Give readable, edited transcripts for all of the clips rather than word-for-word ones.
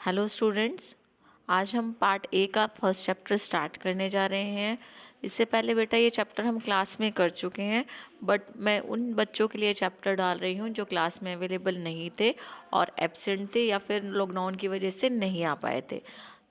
Hello students, आज हम part A का फर्स्ट चैप्टर स्टार्ट करने जा रहे हैं। इससे पहले बेटा ये चैप्टर हम क्लास में कर चुके हैं, बट मैं उन बच्चों के लिए चैप्टर डाल रही हूँ जो क्लास में अवेलेबल नहीं थे और एब्सेंट थे या फिर लॉकडाउन की वजह से नहीं आ पाए थे।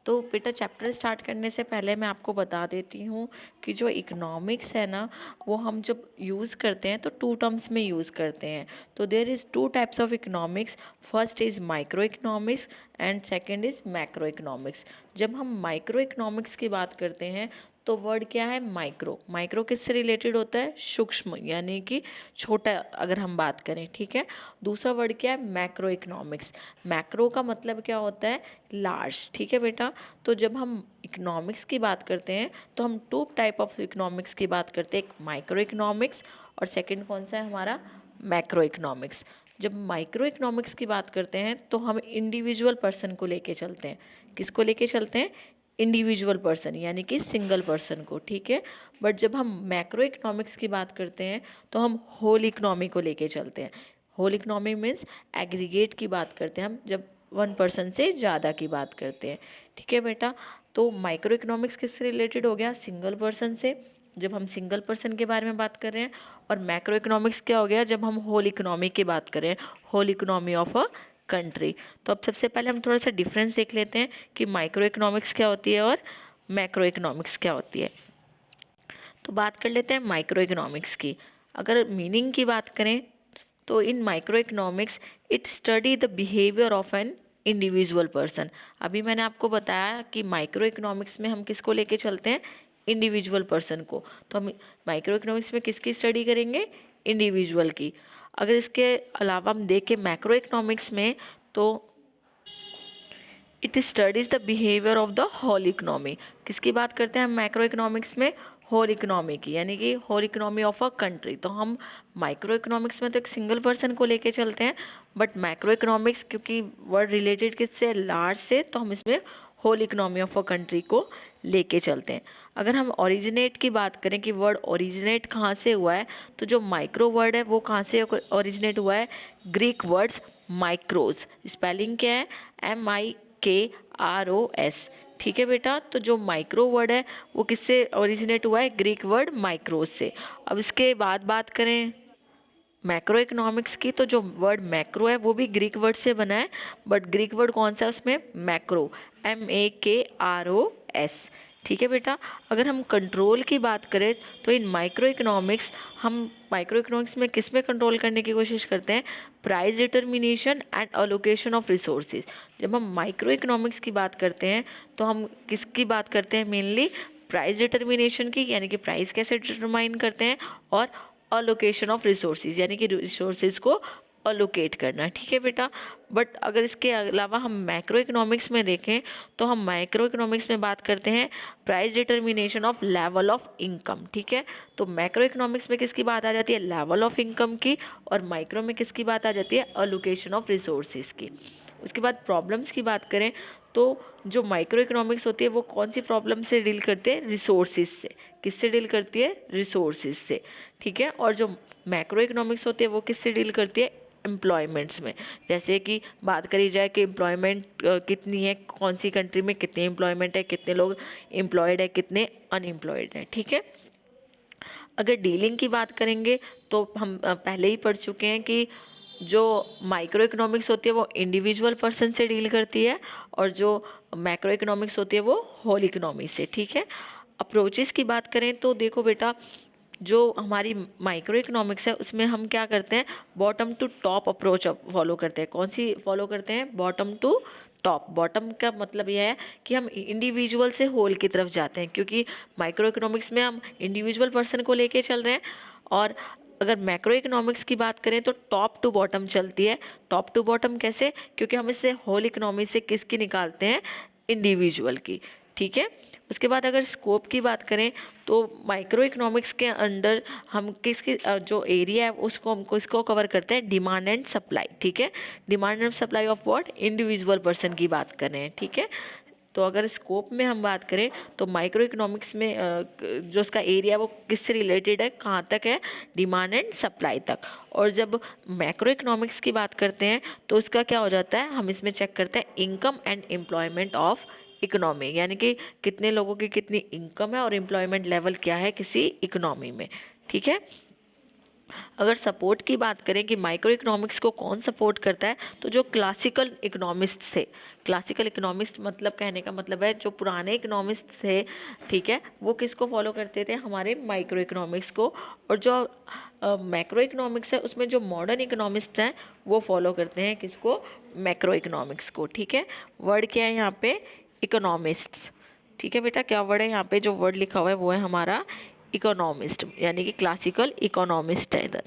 तो बेटा चैप्टर स्टार्ट करने से पहले मैं आपको बता देती हूँ कि जो इकोनॉमिक्स है ना, वो हम जब यूज़ करते हैं तो टू टर्म्स में यूज़ करते हैं। तो there is two types of economics. First is micro economics and second is macro economics. जब हम माइक्रो इकोनॉमिक्स की बात करते हैं तो वर्ड क्या है? माइक्रो। माइक्रो किससे रिलेटेड होता है? सूक्ष्म, यानी कि छोटा अगर हम बात करें, ठीक है। दूसरा वर्ड क्या है? Macro economics. मैक्रो का मतलब क्या होता है? लार्ज, ठीक है बेटा। तो जब हम इकोनॉमिक्स की बात करते हैं तो हम टू टाइप ऑफ इकोनॉमिक्स की बात करते हैं, एक माइक्रो इकोनॉमिक्स और सेकेंड कौन सा है हमारा? Macro economics. जब माइक्रो इकोनॉमिक्स की बात करते हैं तो हम इंडिविजुअल पर्सन को लेके चलते हैं। किसको लेके चलते हैं? इंडिविजुअल पर्सन, यानी कि सिंगल पर्सन को, ठीक है। बट जब हम मैक्रो इकोनॉमिक्स की बात करते हैं तो हम होल इकोनॉमी को लेके चलते हैं। होल इकोनॉमी मीन्स एग्रीगेट की बात करते हैं हम, जब वन पर्सन से ज़्यादा की बात करते हैं, ठीक है बेटा। तो माइक्रो इकोनॉमिक्स किससे रिलेटेड हो गया? सिंगल पर्सन से, जब हम सिंगल पर्सन के बारे में बात कर रहे हैं। और मैक्रो इकोनॉमिक्स क्या हो गया? जब हम होल इकोनॉमी की बात करें, whole economy of a country. तो अब सबसे पहले हम थोड़ा सा डिफरेंस देख लेते हैं कि माइक्रो इकोनॉमिक्स क्या होती है और मैक्रो इकोनॉमिक्स क्या होती है। तो बात कर लेते हैं माइक्रो इकोनॉमिक्स की। अगर मीनिंग की बात करें तो in microeconomics it study the behaviour of an individual person. अभी मैंने आपको बताया कि माइक्रो इकोनॉमिक्स में हम किसको लेके चलते हैं? इंडिविजुअल पर्सन को। तो हम माइक्रो इकोनॉमिक्स में किसकी स्टडी करेंगे? इंडिविजुअल की। अगर इसके अलावा हम देखें मैक्रो इकोनॉमिक्स में तो it studies the behaviour of the whole economy. किसकी बात करते हैं हम मैक्रो इकोनॉमिक्स में? होल इकोनॉमी की, यानी कि whole economy of a country. तो हम माइक्रो इकोनॉमिक्स में तो एक सिंगल पर्सन को लेके चलते हैं, बट मैक्रो इकोनॉमिक्स क्योंकि वर्ड रिलेटेड किससे? लार्ज से, तो हम इसमें whole economy of a country को लेके चलते हैं। अगर हम ओरिजिनेट की बात करें कि वर्ड ओरिजिनेट कहाँ से हुआ है, तो जो माइक्रो वर्ड है वो कहाँ से ओरिजिनेट हुआ है? Greek words माइक्रोज। स्पेलिंग क्या है? MIKROS, ठीक है बेटा। तो जो माइक्रो वर्ड है वो किससे ओरिजिनेट हुआ है? ग्रीक वर्ड माइक्रोस से। अब इसके बाद बात करें मैक्रो इकोनॉमिक्स की, तो जो वर्ड मैक्रो है वो भी ग्रीक वर्ड से बना है, बट ग्रीक वर्ड कौन सा है उसमें? मैक्रो, MAKROS, ठीक है बेटा। अगर हम कंट्रोल की बात करें तो इन माइक्रो इकोनॉमिक्स हम माइक्रो इकोनॉमिक्स में किस में कंट्रोल करने की कोशिश करते हैं? Price determination and allocation of resources. जब हम माइक्रो इकोनॉमिक्स की बात करते हैं तो हम किसकी बात करते हैं? मेनली प्राइस डिटर्मिनेशन की, यानी कि प्राइस कैसे डिटरमाइन करते हैं, और अलोकेशन ऑफ रिसोर्सेज, यानी कि रिसोर्सेज को अलोकेट करना, ठीक है बेटा। बट अगर इसके अलावा हम मैक्रो इकोनॉमिक्स में देखें तो हम माइक्रो इकोनॉमिक्स में बात करते हैं price determination of level of income, ठीक है। तो मैक्रो इकोनॉमिक्स में किसकी बात आ जाती है? लेवल ऑफ इनकम की। और माइक्रो में किसकी बात आ जाती है? अलोकेशन ऑफ रिसोर्सेज की। उसके बाद प्रॉब्लम्स की बात करें तो जो माइक्रो इकोनॉमिक्स होती है वो कौन सी प्रॉब्लम से डील करती है? रिसोर्सेज से। किससे डील करती है? रिसोर्सेज से, ठीक है। और जो मैक्रो इकोनॉमिक्स होती है वो किससे डील करती है? एम्प्लॉयमेंट्स में। जैसे कि बात करी जाए कि एम्प्लॉयमेंट कितनी है, कौन सी कंट्री में कितनी एम्प्लॉयमेंट है, कितने लोग एम्प्लॉयड है, कितने अनएम्प्लॉयड है, ठीक है। अगर डीलिंग की बात करेंगे तो हम पहले ही पढ़ चुके हैं कि जो माइक्रो इकोनॉमिक्स होती है वो इंडिविजुअल पर्सन से डील करती है, और जो मैक्रो इकोनॉमिक्स होती है वो होल इकोनॉमी से, ठीक है। अप्रोचेस की बात करें तो देखो बेटा, जो हमारी माइक्रो इकोनॉमिक्स है उसमें हम क्या करते हैं? Bottom to top approach follow करते हैं। कौन सी फॉलो करते हैं? Bottom to top. बॉटम का मतलब यह है कि हम इंडिविजुअल से होल की तरफ जाते हैं, क्योंकि माइक्रो इकोनॉमिक्स में हम इंडिविजुअल पर्सन को लेके चल रहे हैं। और अगर मैक्रो इकोनॉमिक्स की बात करें तो टॉप टू बॉटम चलती है। टॉप टू बॉटम कैसे? क्योंकि हम इससे होल इकोनॉमी से किसकी निकालते हैं? इंडिविजुअल की, ठीक है। उसके बाद अगर स्कोप की बात करें तो माइक्रो इकोनॉमिक्स के अंडर हम किसकी जो एरिया है उसको हमको इसको कवर करते हैं? डिमांड एंड सप्लाई, ठीक है। Demand and supply of what? Individual person की बात कर रहे हैं, ठीक है। तो अगर स्कोप में हम बात करें तो माइक्रो इकोनॉमिक्स में जो उसका एरिया वो किससे रिलेटेड है, कहाँ तक है, डिमांड एंड सप्लाई तक। और जब मैक्रो इकोनॉमिक्स की बात करते हैं तो उसका क्या हो जाता है, हम इसमें चेक करते हैं income and employment of economy, यानी कि कितने लोगों की कितनी इनकम है और एम्प्लॉयमेंट लेवल क्या है किसी इकोनॉमी में। ठीक है। अगर सपोर्ट की बात करें कि माइक्रो इकोनॉमिक्स को कौन सपोर्ट करता है, तो जो क्लासिकल इकोनॉमिस्ट थे, क्लासिकल इकोनॉमिस्ट मतलब कहने का मतलब है जो पुराने इकोनॉमिस्ट थे, ठीक है, वो किसको फॉलो करते थे, हमारे माइक्रो इकोनॉमिक्स को। और जो मैक्रो इकोनॉमिक्स है उसमें जो मॉडर्न इकोनॉमिस्ट हैं वो फॉलो करते हैं किसको, मैक्रो इकोनॉमिक्स को। ठीक है। वर्ड क्या है यहाँ पे, इकोनॉमिस्ट्स। ठीक है बेटा, क्या वर्ड है यहाँ पे, जो वर्ड लिखा हुआ है वो है हमारा इकोनॉमिस्ट, यानी कि क्लासिकल इकोनॉमिस्ट है इधर।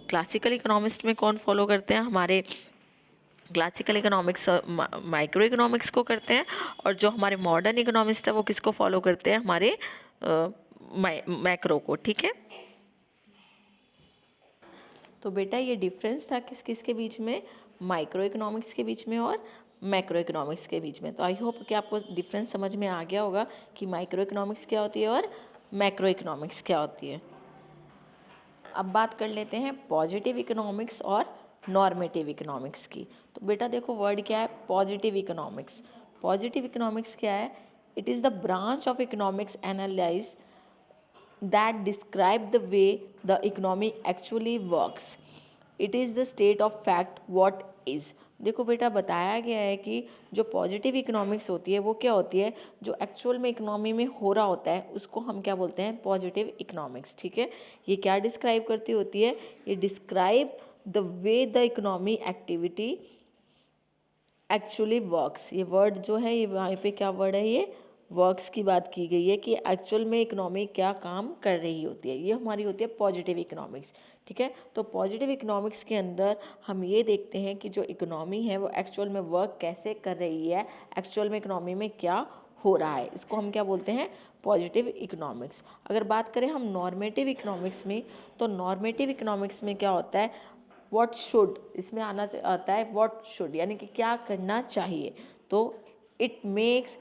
क्लासिकल इकोनॉमिस्ट में कौन फॉलो करते हैं, हमारे क्लासिकल इकोनॉमिक्स माइक्रो इकोनॉमिक्स को करते हैं, और जो हमारे मॉडर्न इकोनॉमिस्ट है वो किसको फॉलो करते हैं, हमारे मैक्रो को। ठीक है। तो बेटा ये डिफरेंस था किस किस के बीच में, माइक्रो इकोनॉमिक्स के बीच में और मैक्रो इकोनॉमिक्स के बीच में। तो आई होप कि आपको डिफरेंस समझ में आ गया होगा कि माइक्रो इकोनॉमिक्स क्या होती है और मैक्रो इकोनॉमिक्स क्या होती है। अब बात कर लेते हैं पॉजिटिव इकोनॉमिक्स और नॉर्मेटिव इकोनॉमिक्स की। तो बेटा देखो वर्ड क्या है, पॉजिटिव इकोनॉमिक्स। पॉजिटिव इकोनॉमिक्स क्या है, it is the branch of economics analyse that describe the way the economy actually works. It is the state of fact what is. देखो बेटा बताया गया है कि जो पॉजिटिव इकोनॉमिक्स होती है वो क्या होती है, जो एक्चुअल में इकोनॉमी में हो रहा होता है उसको हम क्या बोलते हैं, पॉजिटिव इकोनॉमिक्स। ठीक है। ये क्या डिस्क्राइब करती होती है, ये describe the way the economy activity actually works. ये वर्ड जो है ये वहाँ पे क्या वर्ड है, ये वर्क्स की बात की गई है कि एक्चुअल में इकोनॉमी क्या काम कर रही होती है, ये हमारी होती है पॉजिटिव इकोनॉमिक्स। ठीक है। तो पॉजिटिव इकोनॉमिक्स के अंदर हम ये देखते हैं कि जो इकोनॉमी है वो एक्चुअल में वर्क कैसे कर रही है, एक्चुअल में इकोनॉमी में क्या हो रहा है, इसको हम क्या बोलते हैं, पॉजिटिव इकोनॉमिक्स। अगर बात करें हम नॉर्मेटिव इकोनॉमिक्स में, तो नॉर्मेटिव इकोनॉमिक्स में क्या होता है, व्हाट शुड, इसमें आना आता है व्हाट शुड, यानी कि क्या करना चाहिए। तो it makes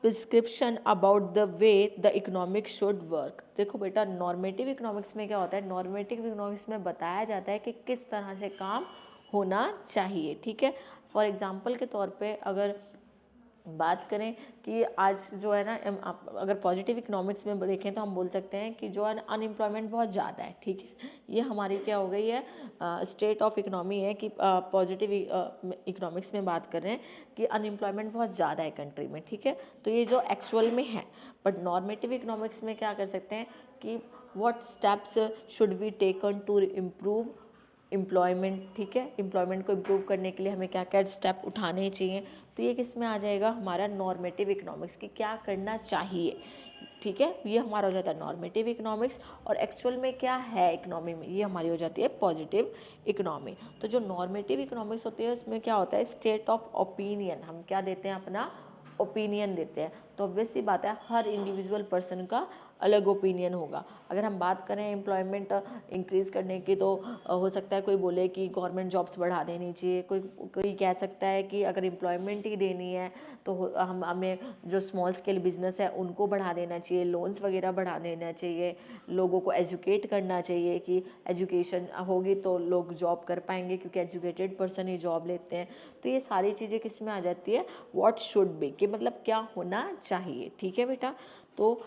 prescription about the way the economic should work. देखो बेटा नॉर्मेटिव इकोनॉमिक्स में क्या होता है, नॉर्मेटिव इकोनॉमिक्स में बताया जाता है कि किस तरह से काम होना चाहिए। ठीक है। फॉर एग्जांपल के तौर पे अगर बात करें कि आज जो है ना, अगर पॉजिटिव इकोनॉमिक्स में देखें तो हम बोल सकते हैं कि जो है अनएम्प्लॉयमेंट बहुत ज़्यादा है। ठीक है। ये हमारी क्या हो गई है, स्टेट ऑफ इकोनॉमी है कि पॉजिटिव इकोनॉमिक्स में बात कर रहे हैं कि अनएम्प्लॉयमेंट बहुत ज़्यादा है कंट्री में। ठीक है। तो ये जो एक्चुअल में है, बट नॉर्मेटिव इकोनॉमिक्स में क्या कर सकते हैं कि what steps should we taken to improve employment. ठीक है। एम्प्लॉयमेंट को इम्प्रूव करने के लिए हमें क्या क्या स्टेप उठाने चाहिए, तो ये किस में आ जाएगा, हमारा नॉर्मेटिव इकोनॉमिक्स की क्या करना चाहिए। ठीक है। ये हमारा हो जाता है नॉर्मेटिव इकोनॉमिक्स। और एक्चुअल में क्या है इकोनॉमी में, ये हमारी हो जाती है पॉजिटिव इकोनॉमी। तो जो नॉर्मेटिव इकोनॉमिक्स होती है उसमें क्या होता है, स्टेट ऑफ ओपिनियन, हम क्या देते हैं, अपना ओपिनियन देते हैं। तो ऑब्वियस सी बात है हर इंडिविजुअल पर्सन का अलग ओपिनियन होगा। अगर हम बात करें एम्प्लॉयमेंट इंक्रीज़ करने की, तो हो सकता है कोई बोले कि गवर्नमेंट जॉब्स बढ़ा देनी चाहिए, कोई कह सकता है कि अगर एम्प्लॉयमेंट ही देनी है तो हमें जो स्मॉल स्केल बिजनेस है उनको बढ़ा देना चाहिए, लोन्स वगैरह बढ़ा देना चाहिए, लोगों को एजुकेट करना चाहिए कि एजुकेशन होगी तो लोग जॉब कर पाएंगे क्योंकि एजुकेटेड पर्सन ही जॉब लेते हैं। तो ये सारी चीज़ें किस में आ जाती है, व्हाट शुड बी, कि मतलब क्या होना चाहिए। ठीक है बेटा। तो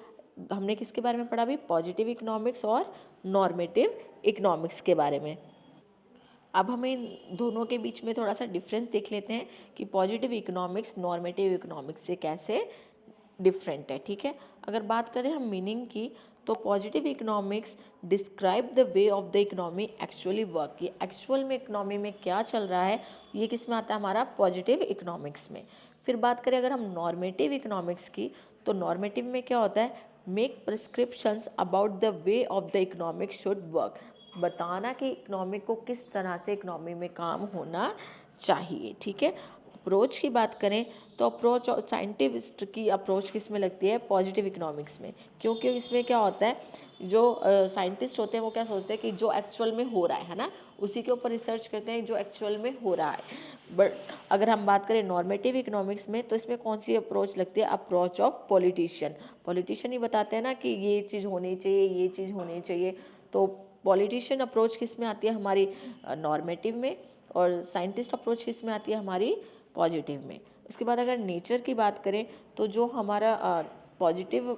हमने किसके बारे में पढ़ा अभी, पॉजिटिव इकोनॉमिक्स और नॉर्मेटिव इकोनॉमिक्स के बारे में। अब हमें इन दोनों के बीच में थोड़ा सा डिफरेंस देख लेते हैं कि पॉजिटिव इकोनॉमिक्स नॉर्मेटिव इकोनॉमिक्स से कैसे डिफरेंट है। ठीक है। अगर बात करें हम मीनिंग की, तो positive economics describe the way of the economy actually work, ये एक्चुअल में इकोनॉमी में क्या चल रहा है, ये किस में आता है, हमारा पॉजिटिव इकोनॉमिक्स में। फिर बात करें अगर हम नॉर्मेटिव इकोनॉमिक्स की, तो नॉर्मेटिव में क्या होता है, make prescriptions about the way of the economic should work, बताना कि इकोनॉमिक को किस तरह से इकोनॉमी में काम होना चाहिए। ठीक है। अप्रोच की बात करें तो अप्रोच और साइंटिस्ट की अप्रोच किस में लगती है, पॉजिटिव इकोनॉमिक्स में। क्योंकि इसमें क्या होता है, जो साइंटिस्ट होते हैं वो क्या सोचते हैं कि जो एक्चुअल में हो रहा है ना उसी के ऊपर रिसर्च करते हैं जो एक्चुअल में हो रहा है। बट अगर हम बात करें नॉर्मेटिव इकोनॉमिक्स में, तो इसमें कौन सी अप्रोच लगती है? Approach of politician. पॉलिटिशियन ही बताते हैं ना कि ये चीज़ होनी चाहिए, ये चीज़ होनी चाहिए। तो पॉलिटिशियन अप्रोच किस में आती है? हमारी नॉर्मेटिव में। और साइंटिस्ट अप्रोच किस में आती है? हमारी पॉजिटिव में। उसके बाद अगर नेचर की बात करें, तो जो हमारा पॉजिटिव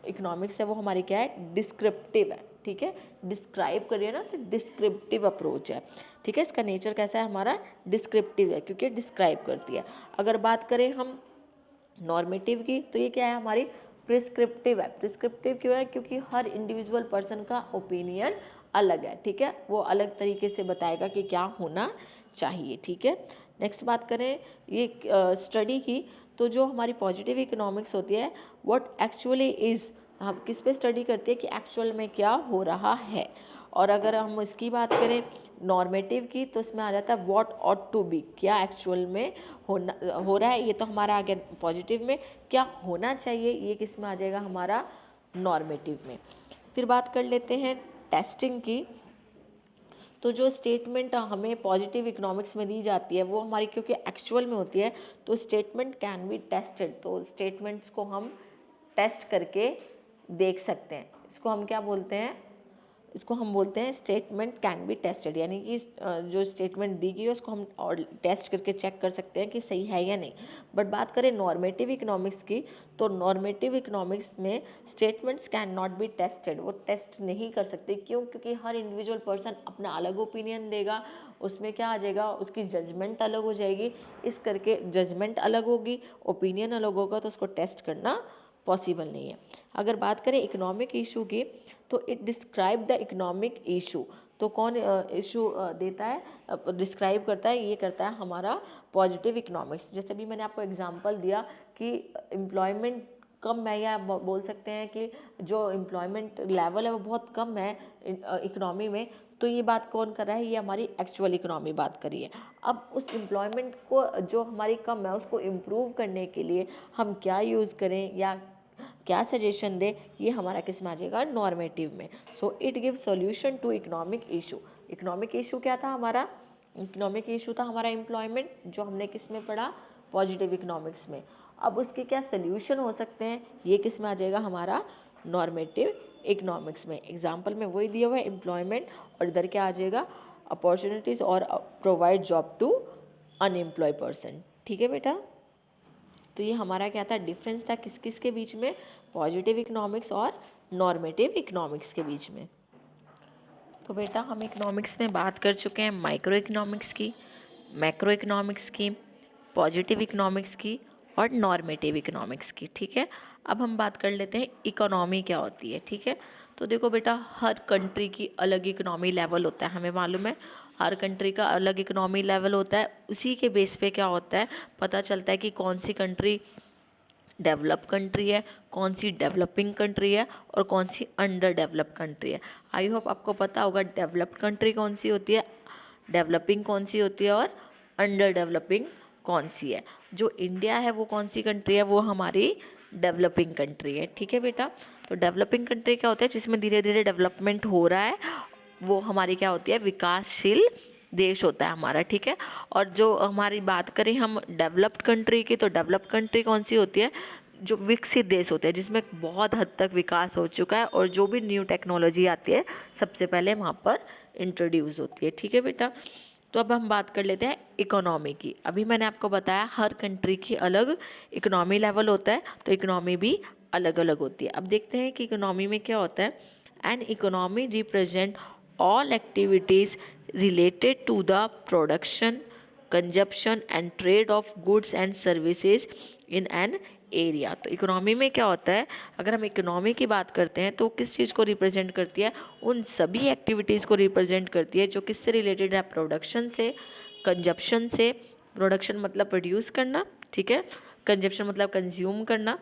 इकोनॉमिक्स है वो हमारी क्या है? डिस्क्रिप्टिव है। ठीक है, डिस्क्राइब करिए ना, तो डिस्क्रिप्टिव अप्रोच है। ठीक है, इसका नेचर कैसा है? हमारा डिस्क्रिप्टिव है, क्योंकि डिस्क्राइब करती है। अगर बात करें हम नॉर्मेटिव की, तो ये क्या है? हमारी प्रिस्क्रिप्टिव है। प्रिस्क्रिप्टिव क्यों है? क्योंकि हर इंडिविजुअल पर्सन का ओपिनियन अलग है। ठीक है, वो अलग तरीके से बताएगा कि क्या होना चाहिए। ठीक है, नेक्स्ट बात करें ये स्टडी की, तो जो हमारी पॉजिटिव इकोनॉमिक्स होती है, व्हाट एक्चुअली इज़, हम किस पे स्टडी करती है कि एक्चुअल में क्या हो रहा है। और अगर हम इसकी बात करें नॉर्मेटिव की, तो इसमें आ जाता है व्हाट ऑट टू बी, क्या एक्चुअल में हो रहा है। ये तो हमारा आ गया पॉजिटिव में। क्या होना चाहिए, ये किस में आ जाएगा? हमारा नॉर्मेटिव में। फिर बात कर लेते हैं टेस्टिंग की। तो जो स्टेटमेंट हमें पॉजिटिव इकोनॉमिक्स में दी जाती है, वो हमारी क्योंकि एक्चुअल में होती है, तो स्टेटमेंट कैन बी टेस्टेड। तो स्टेटमेंट्स को हम टेस्ट करके देख सकते हैं। इसको हम क्या बोलते हैं? इसको हम बोलते हैं स्टेटमेंट कैन बी टेस्टेड, यानी कि जो स्टेटमेंट दी गई है उसको हम और टेस्ट करके चेक कर सकते हैं कि सही है या नहीं। बट बात करें नॉर्मेटिव इकोनॉमिक्स की, तो नॉर्मेटिव इकोनॉमिक्स में statements can not be tested, वो टेस्ट नहीं कर सकते। क्यों? क्योंकि हर इंडिविजुअल पर्सन अपना अलग ओपिनियन देगा, उसमें क्या आ जाएगा? उसकी जजमेंट अलग हो जाएगी। इस करके जजमेंट अलग होगी, ओपिनियन अलग होगा, तो उसको टेस्ट करना पॉसिबल नहीं है। अगर बात करें इकोनॉमिक इशू की, तो it describe the economic issue. तो कौन इशू देता है, डिस्क्राइब करता है? ये करता है हमारा पॉजिटिव इकोनॉमिक्स। जैसे भी मैंने आपको एग्जांपल दिया कि एम्प्लॉयमेंट कम है, या बोल सकते हैं कि जो एम्प्लॉयमेंट लेवल है वो बहुत कम है इकोनॉमी में, तो ये बात कौन कर रहा है? ये हमारी एक्चुअल इकोनॉमी बात करी है। अब उस एम्प्लॉयमेंट को जो हमारी कम है उसको इम्प्रूव करने के लिए हम क्या यूज़ करें या क्या सजेशन दे, ये हमारा किस में आ जाएगा? नॉर्मेटिव में। So it give solution to economic issue. Economic issue क्या था हमारा? इकोनॉमिक इशू था हमारा एम्प्लॉयमेंट, जो हमने किस में पढ़ा? पॉजिटिव इकोनॉमिक्स में। अब उसके क्या सल्यूशन हो सकते हैं, ये किस में आ जाएगा? हमारा नॉर्मेटिव इकोनॉमिक्स में। एग्जाम्पल में वही दिया हुआ है एम्प्लॉयमेंट, और इधर क्या आ जाएगा? अपॉर्चुनिटीज़ और provide job to unemploy person. ठीक है बेटा, तो ये हमारा क्या था? डिफरेंस था किस किस के बीच में? पॉजिटिव इकोनॉमिक्स और नॉर्मेटिव इकोनॉमिक्स के बीच में। तो बेटा हम इकोनॉमिक्स में बात कर चुके हैं माइक्रो इकोनॉमिक्स की, मैक्रो इकोनॉमिक्स की, पॉजिटिव इकोनॉमिक्स की और नॉर्मेटिव इकोनॉमिक्स की। ठीक है, अब हम बात कर लेते हैं इकोनॉमी क्या होती है। ठीक है, तो देखो बेटा, हर कंट्री की अलग इकोनॉमी लेवल होता है, हमें मालूम है हर कंट्री का अलग इकोनॉमी लेवल होता है। उसी के बेस पे क्या होता है, पता चलता है कि कौन सी कंट्री डेवलप कंट्री है, कौन सी डेवलपिंग कंट्री है और कौन सी अंडर डेवलप कंट्री है। आई होप आपको पता होगा डेवलप्ड कंट्री कौन सी होती है, डेवलपिंग कौन सी होती है और अंडर डेवलपिंग कौन सी है। जो इंडिया है वो कौन सी कंट्री है? वो हमारी डेवलपिंग कंट्री है। ठीक है बेटा, तो डेवलपिंग कंट्री क्या होता है? जिसमें धीरे धीरे डेवलपमेंट हो रहा है, वो हमारी क्या होती है? विकासशील देश होता है हमारा। ठीक है, और जो हमारी बात करें हम डेवलप्ड कंट्री की, तो डेवलप्ड कंट्री कौन सी होती है? जो विकसित देश होते हैं, जिसमें बहुत हद तक विकास हो चुका है और जो भी न्यू टेक्नोलॉजी आती है सबसे पहले वहाँ पर इंट्रोड्यूस होती है। ठीक है बेटा, तो अब हम बात कर लेते हैं इकोनॉमी की। अभी मैंने आपको बताया हर कंट्री की अलग इकोनॉमी लेवल होता है, तो इकोनॉमी भी अलग अलग होती है। अब देखते हैं कि इकोनॉमी में क्या होता है। An economy represent all activities related to the production, consumption and trade of goods and services in an area. तो इकोनॉमी में क्या होता है, अगर हम इकोनॉमी की बात करते हैं तो किस चीज़ को रिप्रेजेंट करती है? उन सभी एक्टिविटीज़ को रिप्रेजेंट करती है जो किससे रिलेटेड है? प्रोडक्शन से, कंजप्शन से। प्रोडक्शन मतलब प्रोड्यूस करना, ठीक है, कंजप्शन मतलब कंज्यूम करना।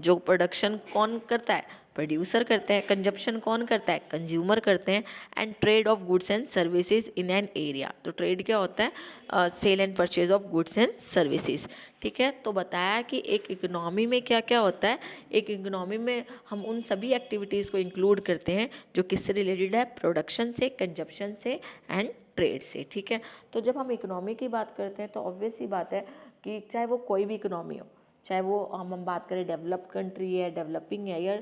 जो प्रोडक्शन कौन करता है? प्रोड्यूसर करते हैं, कंजप्शन कौन करता है, कंज्यूमर करते हैं, and trade of goods and services in an area. तो ट्रेड क्या होता है, sale and purchase of goods and services. ठीक है, तो बताया कि एक इकोनॉमी में क्या क्या होता है। एक इकोनॉमी में हम उन सभी एक्टिविटीज़ को इंक्लूड करते हैं जो किससे रिलेटेड है, प्रोडक्शन से, कंजप्शन से एंड ट्रेड से। ठीक है, तो जब हम इकोनॉमी की बात करते हैं तो ऑब्वियस सी बात है कि चाहे वो कोई भी इकोनॉमी हो, चाहे वो हम बात करें डेवलप्ड कंट्री है, डेवलपिंग है, या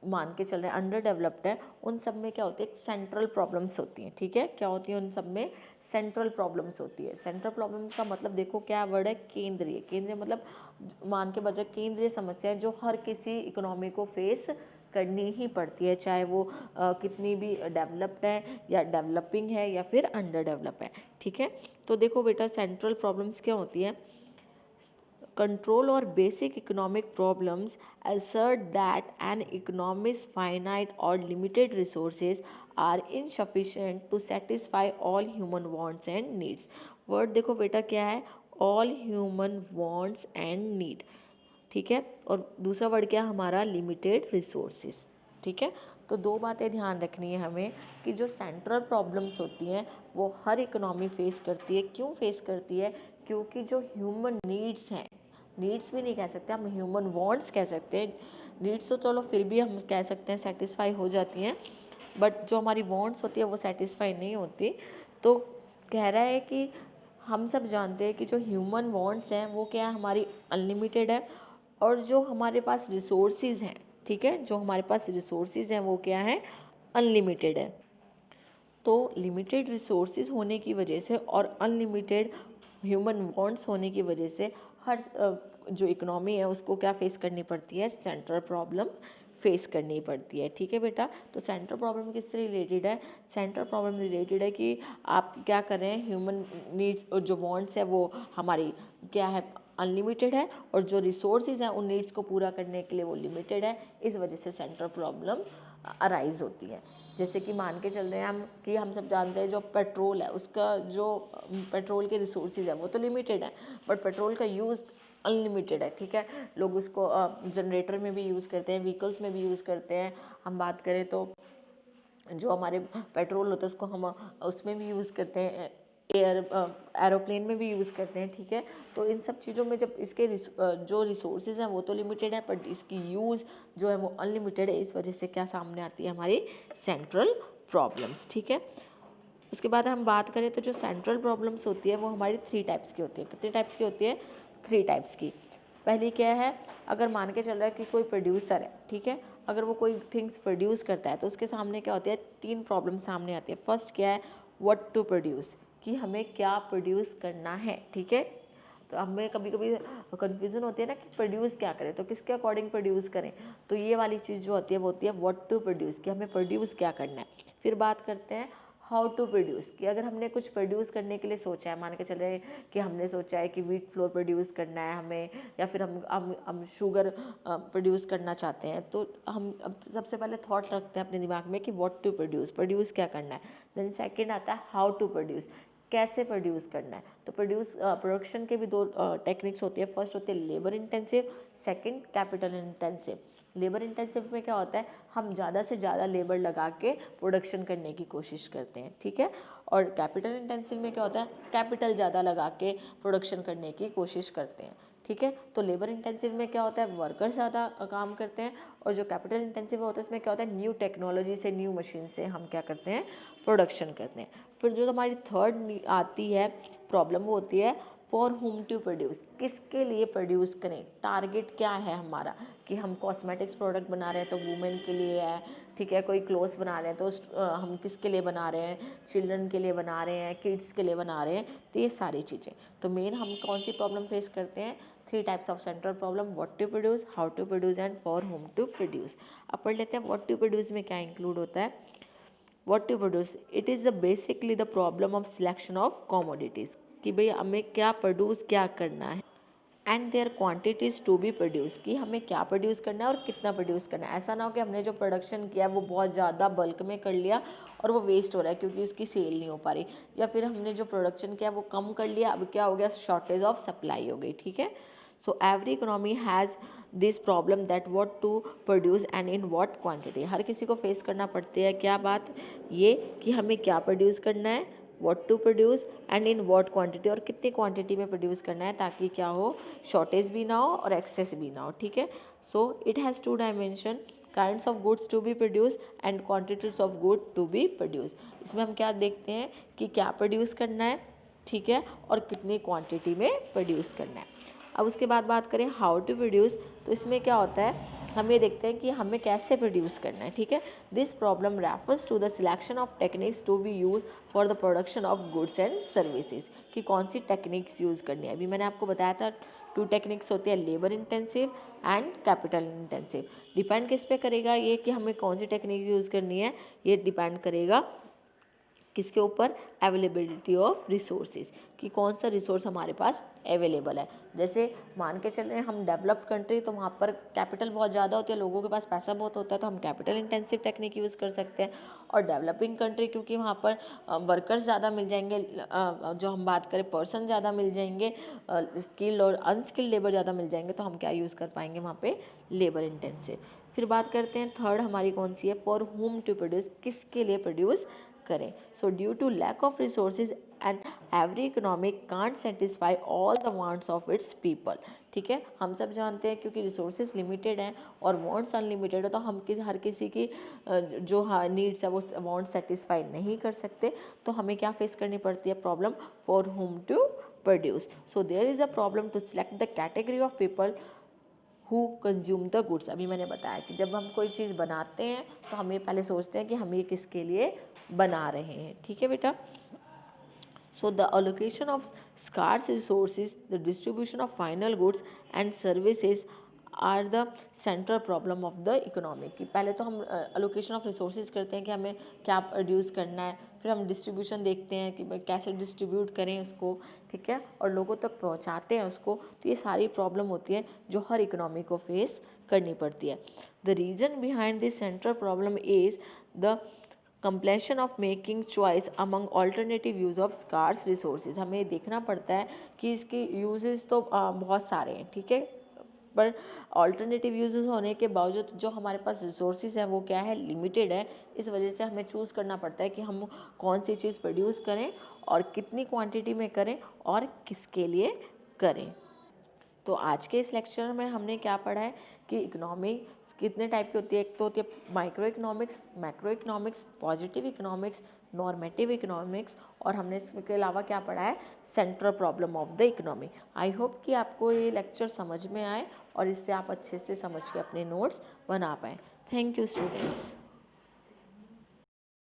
मान के चल रहे हैं अंडर डेवलप्ड है, उन सब में क्या होती है, सेंट्रल प्रॉब्लम्स होती हैं। ठीक है, क्या होती है उन सब में, सेंट्रल प्रॉब्लम्स होती है। सेंट्रल प्रॉब्लम्स का मतलब देखो क्या वर्ड है, केंद्रीय। केंद्रीय मतलब मान के बजाय केंद्रीय समस्याएं जो हर किसी इकोनॉमी को फेस करनी ही पड़ती है, चाहे वो कितनी भी डेवलप्ड है या डेवलपिंग है या फिर अंडर डेवलप है। ठीक है, तो देखो बेटा सेंट्रल प्रॉब्लम्स क्या होती है। Control or basic economic problems assert that an economy's finite or limited resources are insufficient to satisfy all human wants and needs. Word देखो बेटा क्या है, all human wants and need। ठीक है, और दूसरा वर्ड क्या है हमारा, लिमिटेड रिसोर्सेज। ठीक है, तो दो बातें ध्यान रखनी है हमें कि जो सेंट्रल प्रॉब्लम्स होती हैं वो हर इकोनॉमी फेस करती है। क्यों फेस करती है, क्योंकि जो ह्यूमन नीड्स हैं, नीड्स भी नहीं कह सकते हम, ह्यूमन वांट्स कह सकते हैं। नीड्स तो चलो फिर भी हम कह सकते हैं सेटिस्फाई हो जाती हैं, बट जो हमारी वांट्स होती है वो सेटिस्फाई नहीं होती। तो कह रहा है कि हम सब जानते हैं कि जो ह्यूमन वांट्स हैं वो क्या है, हमारी अनलिमिटेड है, और जो हमारे पास रिसोर्सेज हैं, ठीक है, जो हमारे पास रिसोर्सेज हैं वो क्या है, अनलिमिटेड है। तो लिमिटेड रिसोर्सेज होने की वजह से और अनलिमिटेड ह्यूमन वांट्स होने की वजह से हर जो इकोनॉमी है उसको क्या फेस करनी पड़ती है, सेंट्रल प्रॉब्लम फेस करनी पड़ती है। ठीक है बेटा, तो सेंट्रल प्रॉब्लम किससे रिलेटेड है, सेंट्रल प्रॉब्लम रिलेटेड है कि आप क्या करें, ह्यूमन नीड्स और जो वांट्स है वो हमारी क्या है, अनलिमिटेड है, और जो रिसोर्सेज हैं उन नीड्स को पूरा करने के लिए वो लिमिटेड है। इस वजह से सेंट्रल प्रॉब्लम अराइज होती है। जैसे कि मान के चल रहे हैं हम कि हम सब जानते हैं जो पेट्रोल है उसका जो पेट्रोल के रिसोर्सेज है वो तो लिमिटेड है, बट पेट्रोल का यूज़ अनलिमिटेड है। ठीक है, लोग उसको जनरेटर में भी यूज़ करते हैं, व्हीकल्स में भी यूज़ करते हैं। हम बात करें तो जो हमारे पेट्रोल होता है उसको हम उसमें भी यूज़ करते हैं, एरोप्लेन में भी यूज़ करते हैं। ठीक है, तो इन सब चीज़ों में जब इसके जो रिसोर्सेज हैं वो तो लिमिटेड है, बट इसकी यूज़ जो है वो अनलिमिटेड है। इस वजह से क्या सामने आती है, हमारी सेंट्रल प्रॉब्लम्स। ठीक है, उसके बाद हम बात करें तो जो सेंट्रल प्रॉब्लम्स होती है वो हमारी 3 टाइप्स की होती है। कितने टाइप्स की होती है, 3 टाइप्स की। पहली क्या है, अगर मान के चल रहा है कि कोई प्रोड्यूसर है, ठीक है, अगर वो कोई थिंग्स प्रोड्यूस करता है तो उसके सामने क्या होती है, 3 प्रॉब्लम सामने आती है। फर्स्ट क्या है, व्हाट टू प्रोड्यूस, कि हमें क्या प्रोड्यूस करना है। ठीक है, तो हमें कभी कभी कन्फ्यूज़न होती है ना कि प्रोड्यूस क्या करें, तो किसके अकॉर्डिंग प्रोड्यूस करें। तो ये वाली चीज़ जो होती है वो होती है व्हाट टू प्रोड्यूस, कि हमें प्रोड्यूस क्या करना है। फिर बात करते हैं हाउ टू प्रोड्यूस, कि अगर हमने कुछ प्रोड्यूस करने के लिए सोचा है, मान के चल रहे हैं कि हमने सोचा है कि व्हीट फ्लोर प्रोड्यूस करना है हमें, या फिर हम शुगर प्रोड्यूस करना चाहते हैं, तो हम अब सबसे पहले थॉट रखते हैं अपने दिमाग में कि व्हाट टू प्रोड्यूस, प्रोड्यूस क्या करना है। देन सेकंड आता है हाउ टू प्रोड्यूस, कैसे प्रोड्यूस करना है। तो प्रोडक्शन के भी 2 टेक्निक्स होती है। फर्स्ट होती है labour intensive, second capital intensive. Labour intensive में क्या होता है, हम ज़्यादा से ज़्यादा लेबर लगा के प्रोडक्शन करने की कोशिश करते हैं। ठीक है, और कैपिटल इंटेंसिव में क्या होता है, कैपिटल ज़्यादा लगा के प्रोडक्शन करने की कोशिश करते हैं। ठीक है, तो लेबर इंटेंसिव में क्या होता है, वर्कर ज़्यादा काम करते हैं, और जो कैपिटल इंटेंसिव होता है इसमें क्या होता है, न्यू टेक्नोलॉजी से, न्यू मशीन से हम क्या करते हैं, प्रोडक्शन करते हैं। फिर जो हमारी थर्ड आती है प्रॉब्लम वो होती है फॉर होम टू प्रोड्यूस, किसके लिए प्रोड्यूस करें, टारगेट क्या है हमारा, कि हम कॉस्मेटिक्स प्रोडक्ट बना रहे हैं तो वुमेन के लिए है। ठीक है, कोई क्लोथ्स बना रहे हैं तो हम किसके लिए बना रहे हैं, चिल्ड्रन के लिए बना रहे हैं, किड्स के लिए बना रहे हैं। तो ये सारी चीज़ें, तो मेन हम कौन सी प्रॉब्लम फेस करते हैं, 3 types of central problem, what to produce, how to produce and for whom to produce. अब पढ़ लेते हैं व्हाट टू प्रोड्यूस में क्या इंक्लूड होता है। What to produce, it is the basically the problem of selection of commodities, कि भाई हमें क्या प्रोड्यूस क्या करना है, and their quantities to be produce, कि हमें क्या प्रोड्यूस करना है और कितना प्रोड्यूस करना है। ऐसा ना हो कि हमने जो प्रोडक्शन किया है वो बहुत ज़्यादा बल्क में कर लिया और वो वेस्ट हो रहा है क्योंकि उसकी सेल नहीं हो पा रही, या फिर हमने जो प्रोडक्शन किया वो कम कर लिया, अब क्या हो गया, शॉर्टेज ऑफ सप्लाई हो गई। ठीक है, so every economy has this problem that what to produce and in what quantity. हर किसी को फेस करना पड़ती है क्या बात, ये कि हमें क्या प्रोड्यूस करना है, what to produce and in what quantity, और कितनी क्वांटिटी में प्रोड्यूस करना है ताकि क्या हो, शॉर्टेज भी ना हो और एक्सेस भी ना हो, ठीक है। So it has two dimension, kinds of goods to be produce and quantities of good to be produce. इसमें हम क्या देखते हैं कि क्या प्रोड्यूस करना है, ठीक है, और कितनी क्वांटिटी में प्रोड्यूस करना है। अब उसके बाद बात करें हाउ टू प्रोड्यूस, तो इसमें क्या होता है, हम ये देखते हैं कि हमें कैसे प्रोड्यूस करना है, ठीक है। This problem refers to the selection of techniques to be use for the production of goods and services, कि कौन सी टेक्निक्स यूज़ करनी है। अभी मैंने आपको बताया था 2 टेक्निक्स होती है, labour intensive and capital intensive. Depend किस पे करेगा ये कि हमें कौन सी टेक्निक यूज़ करनी है, ये डिपेंड करेगा किसके ऊपर, अवेलेबिलिटी ऑफ रिसोर्सेज, कि कौन सा रिसोर्स हमारे पास अवेलेबल है। जैसे मान के चल रहे हैं हम डेवलप्ड कंट्री, तो वहाँ पर कैपिटल बहुत ज़्यादा होती है, लोगों के पास पैसा बहुत होता है, तो हम कैपिटल इंटेंसिव टेक्निक यूज़ कर सकते हैं। और डेवलपिंग कंट्री क्योंकि वहाँ पर वर्कर्स ज़्यादा मिल जाएंगे, जो हम बात करें पर्सन ज़्यादा मिल जाएंगे, स्किल्ड और अनस्किल्ड लेबर ज़्यादा मिल जाएंगे, तो हम क्या यूज़ कर पाएंगे वहाँ पे, लेबर इंटेंसिव। फिर बात करते हैं थर्ड हमारी कौन सी है, फॉर हुम टू प्रोड्यूस, किसके लिए प्रोड्यूस करें। So due to lack of resources and every economic can't satisfy all the wants of its people, ठीक है। हम सब जानते हैं क्योंकि रिसोर्सेज लिमिटेड हैं और वांट्स अनलिमिटेड है, तो हम हर किसी की जो नीड्स है वो वांट्स सेटिस्फाई नहीं कर सकते, तो हमें क्या फेस करनी पड़ती है, problem for whom to produce. So there is a problem to select the category of people who consume the goods. अभी मैंने बताया कि जब हम कोई चीज़ बनाते हैं तो हमें पहले सोचते हैं कि हम ये किसके लिए बना रहे हैं, ठीक है बेटा। So the allocation of scarce resources, the distribution of final goods and services are the central problem of the economy. कि पहले तो हम अलोकेशन ऑफ रिसोर्सेज करते हैं कि हमें क्या प्रोड्यूस करना है, फिर हम डिस्ट्रीब्यूशन देखते हैं कि भाई कैसे डिस्ट्रीब्यूट करें उसको, ठीक है, और लोगों तक पहुंचाते हैं उसको। तो ये सारी प्रॉब्लम होती है जो हर इकोनॉमी को फेस करनी पड़ती है। The reason behind this central problem is the compulsion of making choice among alternative use of scarce resources. हमें देखना पड़ता है कि इसके यूजेस तो बहुत सारे हैं, ठीक है, पर ऑल्टरनेटिव यूजेस होने के बावजूद जो हमारे पास रिसोर्सेज हैं वो क्या है, लिमिटेड है। इस वजह से हमें चूज़ करना पड़ता है कि हम कौन सी चीज़ प्रोड्यूस करें और कितनी क्वांटिटी में करें और किसके लिए करें। तो आज के इस लेक्चर में हमने क्या पढ़ा है कि इकोनॉमी कितने टाइप की होती है। एक तो होती है micro economics, macro economics, positive economics, normative economics, और हमने इसके अलावा क्या पढ़ा है, central problem of the economy. I hope कि आपको ये लेक्चर समझ में आए और इससे आप अच्छे से समझ के अपने नोट्स बना पाएँ। Thank you students.